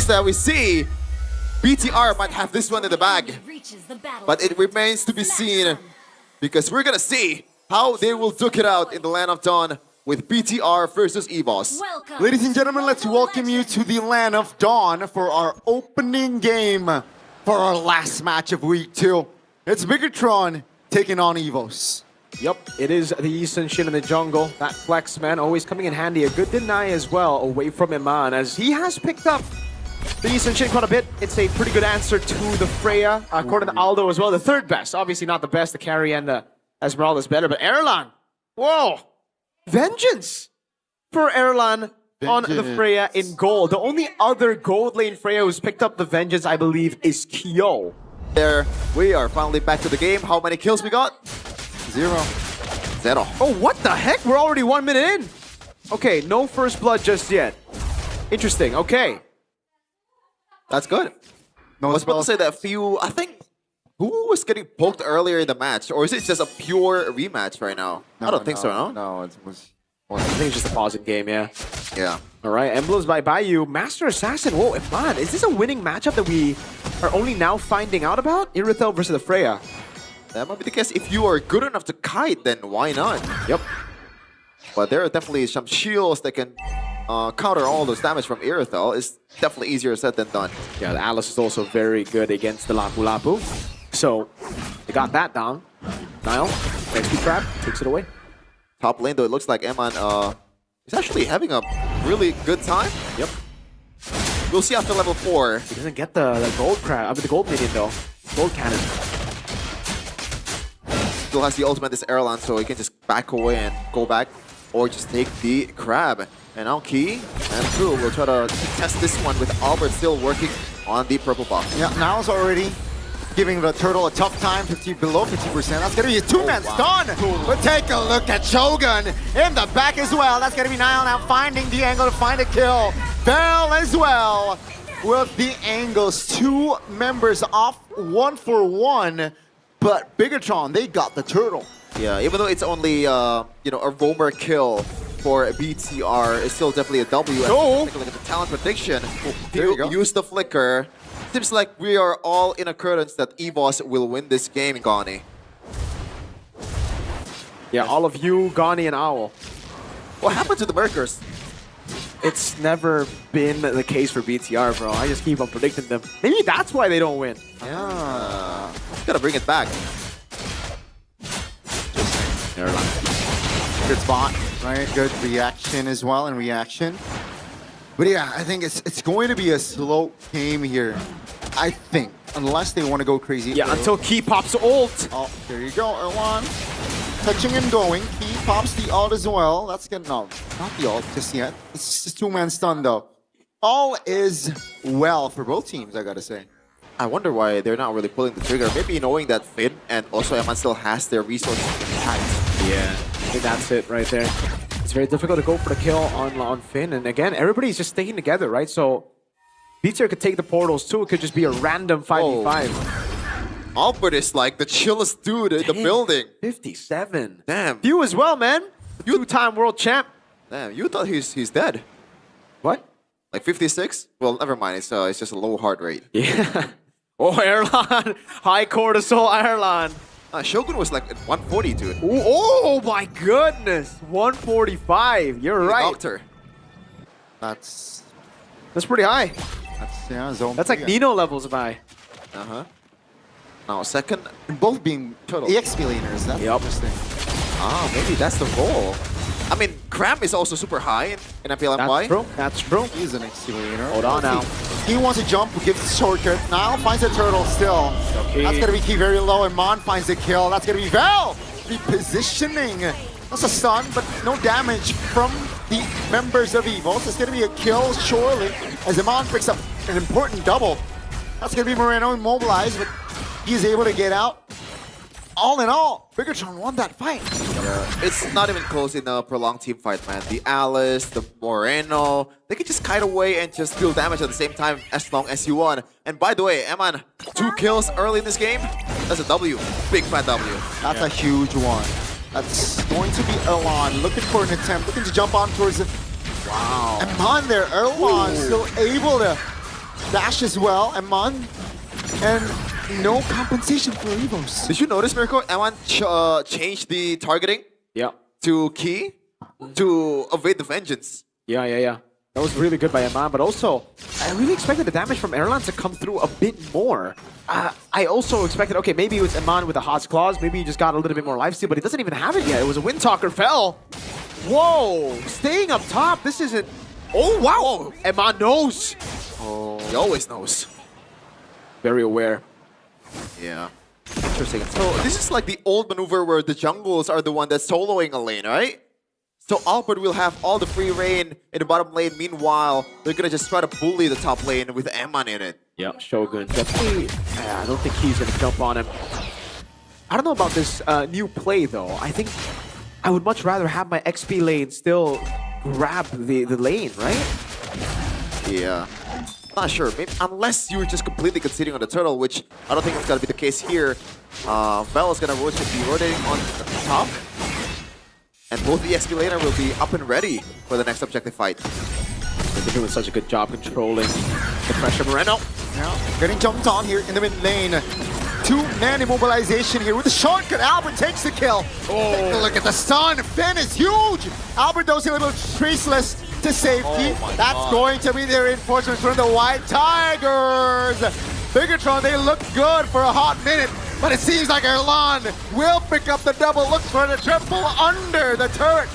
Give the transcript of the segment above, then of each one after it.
that we see, BTR might have this one in the bag, but it remains to be seen because we're gonna see how they will duke it out in the Land of Dawn with BTR versus EVOS. Ladies and gentlemen, let's welcome you to the Land of Dawn for our opening game for our last match of Week 2. It's BIGETRON taking on EVOS. Yep, it is the Eastern Shin in the jungle. That flex, man, always coming in handy. A good deny as well away from Iman, as he has picked up the Eastern Shin quite a bit. It's a pretty good answer to the Freya, according to Aldo as well. The third best, obviously not the best. The carry and the Esmeralda's better, but Erlan, whoa! Vengeance for Erlan on the Freya in gold. The only other gold lane Freya who's picked up the Vengeance, I believe, is Kyo. There, we are finally back to the game. How many kills we got? 0. Oh, what the heck? We're already 1 minute in. Okay, no first blood just yet. Interesting, okay. That's good. I was about to say that few, I think, who was getting poked earlier in the match? Or is it just a pure rematch right now? I don't think so, no? No, it was... I think it's just a pausing game, yeah. Yeah. All right, Emblems by Bayou. Master Assassin. Whoa, man, is this a winning matchup that we are only now finding out about? Irithel versus the Freya. That might be the case. If you are good enough to kite, then why not? Yep. But there are definitely some shields that can counter all those damage from Irithel. It's definitely easier said than done. Yeah, the Alice is also very good against the Lapu Lapu. So, they got that down. Nile, XP trap, takes it away. Top lane, though, it looks like Eman is actually having a really good time. Yep. We'll see after level 4. He doesn't get the gold crab, I mean the gold minion though. Gold cannon. Still has the ultimate, this Erlan, so he can just back away and go back, or just take the crab. And now Key and Crew will try to test this one with Albert still working on the purple buff. Yeah, Niall's already giving the turtle a tough time, below 50%. That's gonna be a two-man stun. But take a look at Shogun in the back as well. That's gonna be Niall now finding the angle to find a kill. Bell as well with the angles. 2 members off 1 for 1. But BIGETRON, they got the turtle. Yeah, even though it's only you know, a roamer kill for BTR, it's still definitely a W. No. Take a look at the talent prediction. There you go. Use the flicker. Seems like we are all in accordance that EVOS will win this game, Gani. Yeah, all of you, Gani and Owl. What happened to the Merkers? It's never been the case for BTR, bro. I just keep on predicting them. Maybe that's why they don't win. Yeah. Gotta bring it back. Good spot, right? Good reaction as well, and reaction. But yeah, I think it's going to be a slow game here. I think, unless they want to go crazy. Yeah, until Key pops ult. Oh, there you go, Erwan. Touching and going. Key pops the ult as well. That's good. No, not the ult just yet. It's just 2-man stun though. All is well for both teams, I gotta say. I wonder why they're not really pulling the trigger. Maybe knowing that Finn and also Eman still has their resources intact. Yeah, I think that's it right there. It's very difficult to go for the kill on Finn. And again, everybody's just staying together, right? So BTR could take the portals too. It could just be a random 5v5. Albert is like the chillest dude in the building. 57. Damn. You as well, man. Two-time world champ. Damn, you thought he's dead. What? Like 56? Well, never mind. It's just a low heart rate. Yeah. Oh, Erlan. High cortisol Erlan. Shogun was like at 140, dude. Ooh, oh my goodness. 145. You're right. Doctor. That's pretty high. yeah, zone. That's like Nino levels of high. Uh-huh. Now, second. Both being Turtle. EXP laners. That's interesting. Ah, maybe that's the goal. I mean, Cram is also super high in MPL. That's true. That's true. He's an XP laner. Hold on now. He wants to jump, gives the shortcut. Niall finds the turtle still. Okay. That's going to be Key very low, and Mon finds the kill. That's going to be Val. Repositioning. That's a stun, but no damage from the members of EVOS. It's going to be a kill, surely, as Iman picks up an important double. That's going to be Moreno immobilized, but he's able to get out. All in all, BIGETRON won that fight. Yeah, it's not even close in a prolonged team fight, man. The Alice, the Moreno, they can just kite away and just deal damage at the same time as long as you want. And by the way, Eman, 2 kills early in this game. That's a W. Big fat W. That's a huge one. That's going to be Erwan looking for an attempt, looking to jump on towards it. Wow. And on there, Erwan still able to dash as well, Amon. And no compensation for EVOS. Did you notice, Mirko? Eman changed the targeting Yeah. to Key to evade the vengeance. Yeah. That was really good by Aman, but also, I really expected the damage from Erlan to come through a bit more. I also expected, okay, maybe it was Aman with the Hot's Claws, maybe he just got a little bit more lifesteal, but he doesn't even have it yet. It was a Windtalker fell. Whoa, staying up top, this isn't... Oh, wow, Aman knows. Oh, he always knows. Very aware. Yeah. Interesting. So this is like the old maneuver where the jungles are the one that's soloing a lane, right? So Albert will have all the free reign in the bottom lane. Meanwhile, they're gonna just try to bully the top lane with Eman in it. Yeah, Shogun. Definitely, I don't think he's gonna jump on him. I don't know about this new play though. I think I would much rather have my XP lane still grab the lane, right? Yeah. Not sure. Maybe unless you're just completely conceding on the turtle, which I don't think it's gonna be the case here. Vel is gonna be rotating on the top. And both the XP laner will be up and ready for the next objective fight. They're doing such a good job controlling the pressure. Moreno. Now, getting jumped on here in the mid lane. Two-man immobilization here with the shortcut. Albert takes the kill. Oh. Take a look at the stun. Finn is huge. Albert does a little traceless to safety. Oh That's going to be their reinforcements from the White Tigers. BIGETRON, they look good for a hot minute, but it seems like Erlan will pick up the double. Looks for the triple under the turret.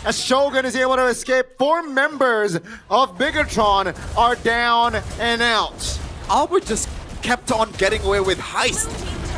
As Shogun is able to escape, 4 members of BIGETRON are down and out. Albert just kept on getting away with heist.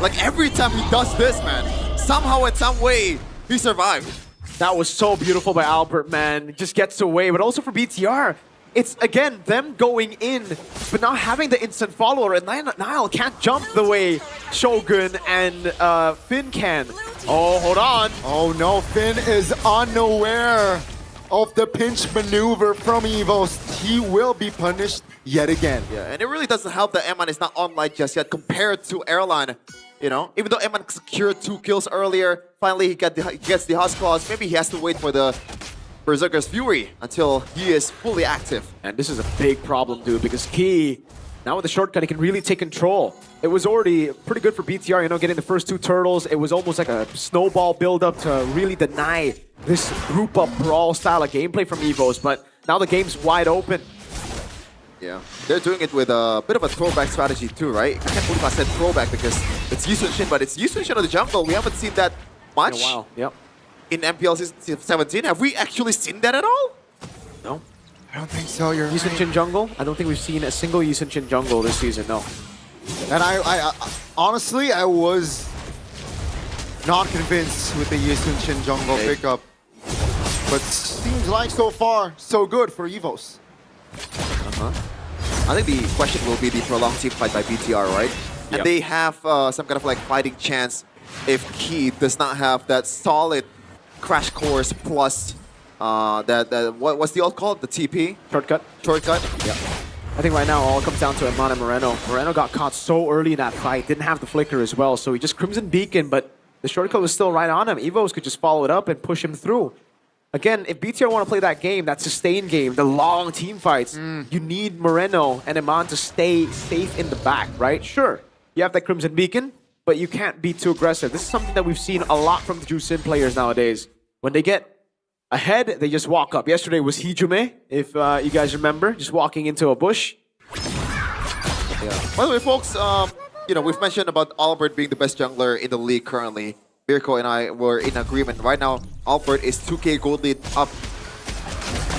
Like every time he does this, man, somehow in some way, he survived. That was so beautiful by Albert, man. Just gets away, but also for BTR, it's, again, them going in, but not having the instant follower, and Nile can't jump the way Shogun and Finn can. Oh, hold on. Oh no, Finn is unaware of the pinch maneuver from EVOS. He will be punished yet again. Yeah, and it really doesn't help that Eman is not online just yet compared to Erlan. You know, even though Eman secured 2 kills earlier, finally he gets the Hot's Claws. Maybe he has to wait for the Berserker's Fury until he is fully active. And this is a big problem, dude, because Key, now with the shortcut, he can really take control. It was already pretty good for BTR, you know, getting the first 2 turtles. It was almost like a snowball build-up to really deny this group-up brawl style of gameplay from EVOS, but now the game's wide open. Yeah, they're doing it with a bit of a throwback strategy too, right? I can't believe I said throwback because it's Yi Sun Shin, but it's Yi Sun Shin on the jungle. We haven't seen that much In a while, yep. in MPL 17. Have we actually seen that at all? No. I don't think so. You're Yi Sun Shin jungle? I don't think we've seen a single Yi Sun Shin jungle this season, no. And I honestly, I was not convinced with the Yi Sun Shin jungle pickup. But seems like so far, so good for EVOS. I think the question will be the prolonged team fight by BTR, right? And Yep. they have some kind of like fighting chance if Key does not have that solid crash course plus what's the ult called? The TP? Shortcut? Shortcut? Yeah. I think right now all comes down to Amon and Moreno. Moreno got caught so early in that fight, didn't have the flicker as well, so he just Crimson Beacon, but the shortcut was still right on him. EVOS could just follow it up and push him through. Again, if BTR want to play that game, that sustained game, the long team fights, you need Moreno and Amon to stay safe in the back, right? Sure, you have that Crimson Beacon, but you can't be too aggressive. This is something that we've seen a lot from the Jusin players nowadays. When they get ahead, they just walk up. Yesterday was Hijume, if you guys remember, just walking into a bush. Yeah. By the way, folks, you know, we've mentioned about Albert being the best jungler in the league currently. Mirko and I were in agreement. Right now, Albert is 2k gold lead up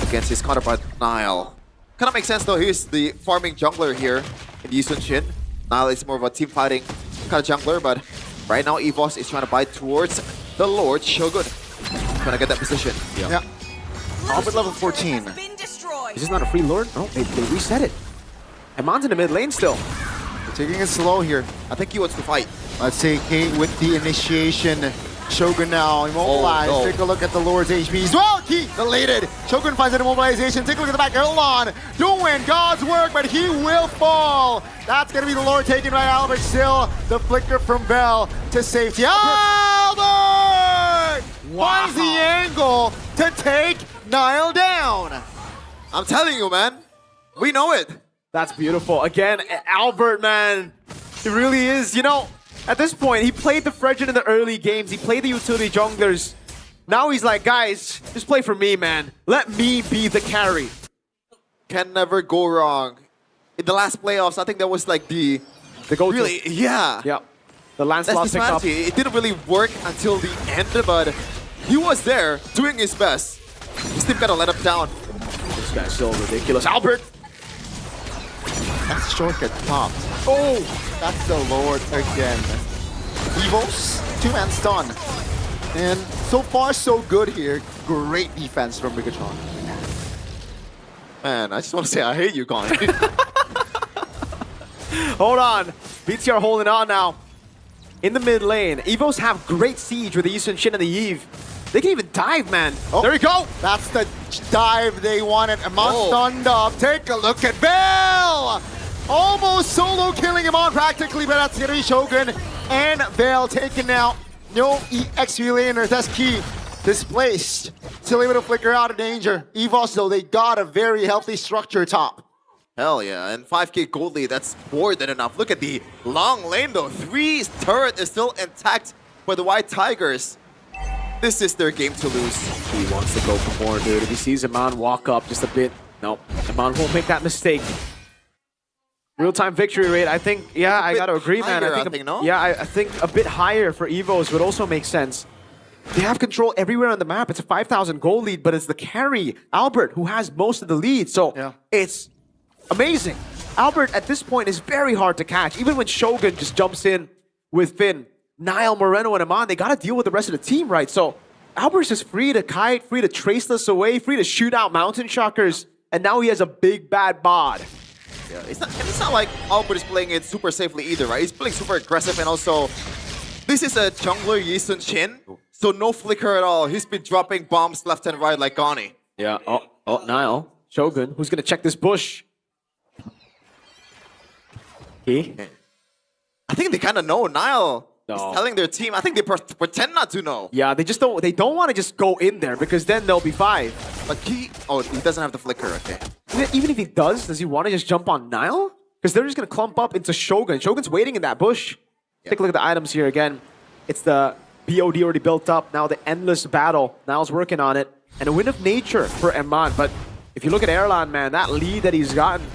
against his counterpart, Nile. Kind of makes sense though, he's the farming jungler here in Yi Sun Shin. Nile is more of a team fighting kind of jungler, but right now EVOS is trying to bite towards the Lord Shogun. Trying to get that position. Yeah. Albert level 14. Is this not a free lord? No, they reset it. Amon's in the mid lane still. They're taking it slow here. I think he wants to fight. Let's see, Kate with the initiation. Shogun now immobilized. Oh, no. Take a look at the Lord's HP as well. Key deleted. Shogun finds an immobilization. Take a look at the back. Erlan doing God's work, but he will fall. That's going to be the Lord taken by Albert. Still, the flicker from Bell to safety. Albert finds the angle to take Nile down. I'm telling you, man. We know it. That's beautiful. Again, Albert, man, it really is. You know, at this point, he played the Fredgen in the early games. He played the utility junglers. Now he's like, guys, just play for me, man. Let me be the carry. Can never go wrong. In the last playoffs, I think that was like the go-to. really, yeah. Yep. The That's Lancelot the pickup. strategy. It didn't really work until the end, but he was there doing his best. He's still gotta let him down. This guy's so ridiculous. Albert! That's shortcut popped. Oh! That's the Lord again. EVOS, 2-man stun. And so far, so good here. Great defense from BIGETRON. Man, I just want to say I hate you, Connie. Hold on. BTR holding on now. In the mid lane, EVOS have great siege with the Eastern Shin and the Eve. They can even dive, man. Oh, there we go. That's the dive they wanted. Amon stunned up. Take a look at Veil! Almost solo killing him on practically, but that's gonna be Shogun and Veil taken out. No EXP laners, that's key. Displaced. Still able to flicker out of danger. EVOS, though, they got a very healthy structure top. Hell yeah, and 5k gold lead, that's more than enough. Look at the long lane though. 3 turret is still intact for the White Tigers. This is their game to lose. He wants to go for more, dude. If he sees Iman walk up just a bit, nope. Iman won't make that mistake. Real-time victory rate, I think, yeah, I gotta agree, man. Higher, I think, no? Yeah, I think a bit higher for EVOS would also make sense. They have control everywhere on the map. It's a 5,000 gold lead, but it's the carry, Albert, who has most of the lead. So it's amazing. Albert, at this point, is very hard to catch. Even when Shogun just jumps in with Finn, Niall, Moreno, and Iman, they gotta deal with the rest of the team, right? So Albert's just free to kite, free to traceless away, free to shoot out mountain shockers, and now he has a big bad bod. Yeah, it's not like Albert is playing it super safely either, right? He's playing super aggressive, and also this is a jungler Yisun Shin, so no flicker at all. He's been dropping bombs left and right like Gani. Yeah, oh, Niall, Shogun, who's gonna check this bush? He? I think they kind of know. Niall is No. telling their team. I think they pretend not to know. Yeah, they just don't. They don't want to just go in there because then they'll be 5. But he doesn't have the flicker. Okay. Even if he does he want to just jump on Niall? Because they're just gonna clump up into Shogun. Shogun's waiting in that bush. Take a look at the items here again. It's the BOD already built up. Now the endless battle. Niall's working on it, and a wind of nature for Eman. But if you look at Erlan, man, that lead that he's gotten,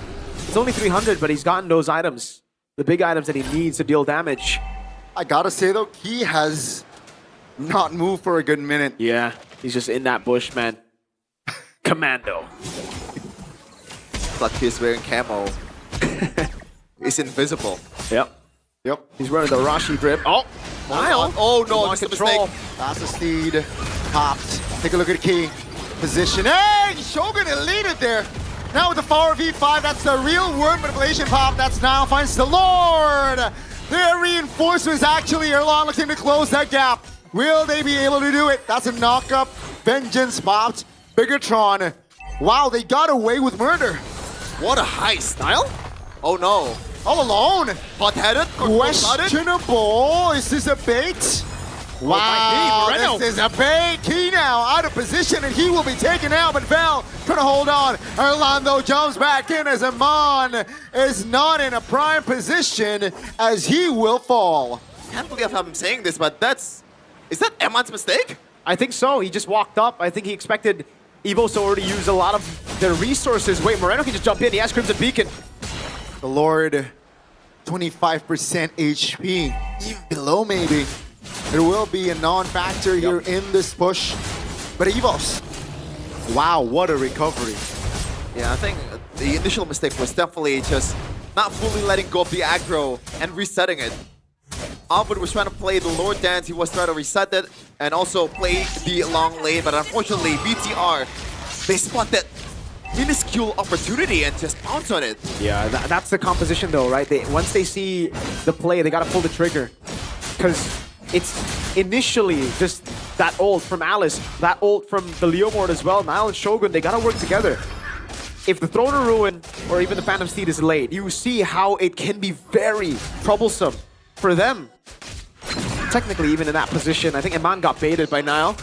it's only 300, but he's gotten those items, the big items that he needs to deal damage. I gotta say, though, he has not moved for a good minute. Yeah, he's just in that bush, man. Commando. Like he's wearing camo. He's invisible. Yep. Yep. He's wearing the Rashi drip. Oh, Niall. Oh no, Lost this is a control. mistake. That's the steed. Popped. Take a look at the key. Position. Hey! Shogun eluded there. Now with the 4v5, that's the real word manipulation pop. That's now finds the Lord. Their reinforcements actually are looking to close that gap. Will they be able to do it? That's a knock-up. Vengeance popped. BIGETRON. Wow, they got away with murder. What a heist, Niall. Oh no. All alone. Hot-headed. Questionable. Is this a bait? Wow, Moreno. this is a bait. He now out of position and he will be taken out, but Val trying to hold on. Orlando jumps back in as Amon is not in a prime position as he will fall. Can't believe I'm saying this, but is that Eman's mistake? I think so. He just walked up. I think he expected EVOS to already use a lot of their resources. Wait, Moreno can just jump in. He has Crimson Beacon. The Lord, 25% HP. Even below maybe. There will be a non-factor here in this push. But EVOS, wow, what a recovery. Yeah, I think the initial mistake was definitely just not fully letting go of the aggro and resetting it. Albert was trying to play the Lord Dance, he was trying to reset it and also play the long lane, but unfortunately BTR, they spot that minuscule opportunity and just pounce on it. Yeah, that's the composition though, right? Once they see the play, they gotta pull the trigger. Because it's initially just that ult from Alice, that ult from the Leomord as well, Niall and Shogun, they gotta work together. If the Throne of Ruin or even the Phantom Steed is late, you see how it can be very troublesome for them. Technically, even in that position, I think Iman got baited by Niall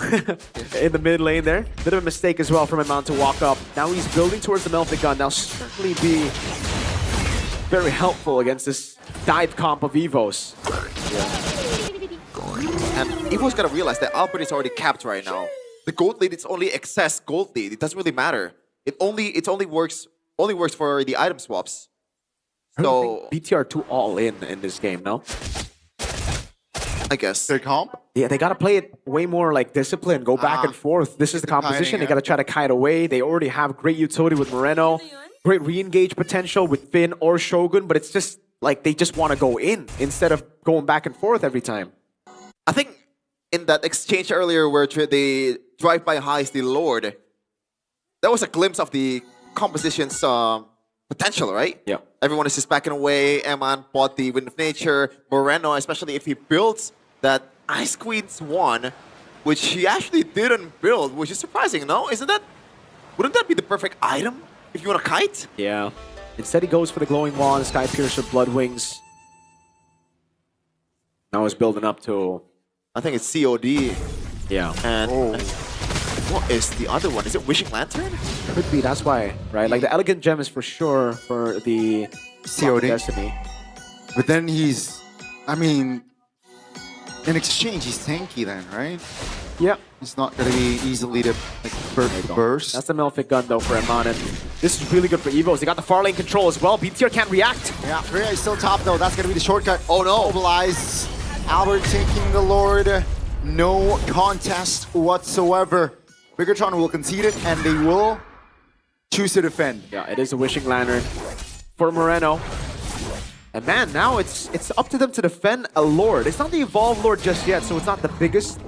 in the mid lane there. Bit of a mistake as well from Iman to walk up. Now he's building towards the Melted Gun. Now certainly be very helpful against this dive comp of EVOS. And EVO's gotta realize that Albert is already capped right now. The gold lead is only excess gold lead. It doesn't really matter. It only works for the item swaps. So BTR too all in this game, no? I guess. Their comp? Yeah, they gotta play it way more like discipline, go back and forth. This is the composition. They gotta try to kite away. They already have great utility with Moreno, great re-engage potential with Finn or Shogun, but it's just like they just want to go in instead of going back and forth every time. I think in that exchange earlier where they drive-by highs the Lord, that was a glimpse of the composition's potential, right? Yeah. Everyone is just backing away. Eman bought the Wind of Nature. Moreno, especially if he builds that Ice Queen's one, which he actually didn't build, which is surprising, no? Wouldn't that be the perfect item if you want to kite? Yeah. Instead he goes for the Glowing Wand, Sky Piercer, Blood Wings. Now he's building up to... I think it's COD. Yeah. And what is the other one? Is it Wishing Lantern? Could be, that's why, right? Like the Elegant Gem is for sure for the COD. Destiny. But then he's, I mean, in exchange, he's tanky then, right? Yeah. He's not going to be easily to burst. That's the Melfic gun though for Eman, and this is really good for EVOS. They got the far lane control as well. BTR can't react. Yeah, Freya is still top though. That's going to be the shortcut. Oh no. Mobilized. Albert taking the Lord. No contest whatsoever. BIGETRON will concede it, and they will choose to defend. Yeah, it is a Wishing Lantern for Moreno. And man, now it's up to them to defend a Lord. It's not the Evolve Lord just yet, so it's not the biggest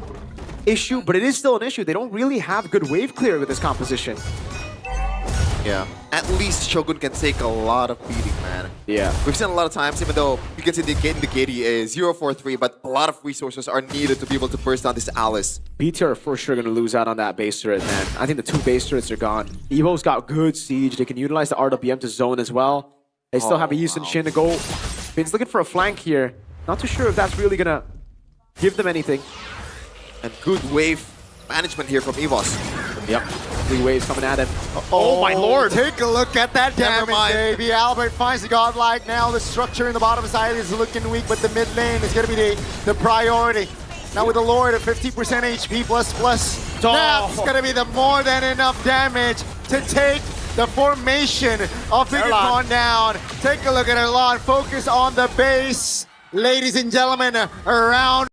issue, but it is still an issue. They don't really have good wave clear with this composition. Yeah. At least Shogun can take a lot of beating, man. Yeah. We've seen a lot of times, even though you can see the gate is 0-4-3, but a lot of resources are needed to be able to burst down this Alice. BTR are for sure going to lose out on that base turret, man. I think the 2 base turrets are gone. Evo's got good siege. They can utilize the RWM to zone as well. They still have a Yisun Shin to go. Finn's looking for a flank here. Not too sure if that's really going to give them anything. And good wave management here from EVOS. Yep. 3 waves coming at him. Oh my lord! Take a look at that Never damage, mind. baby. Albert finds the godlike. Now the structure in the bottom side is looking weak, but the mid lane is going to be the priority. Now with the Lord at 50% HP plus. That's going to be the more than enough damage to take the formation of BIGETRON down. Take a look at Erlan. Focus on the base. Ladies and gentlemen, around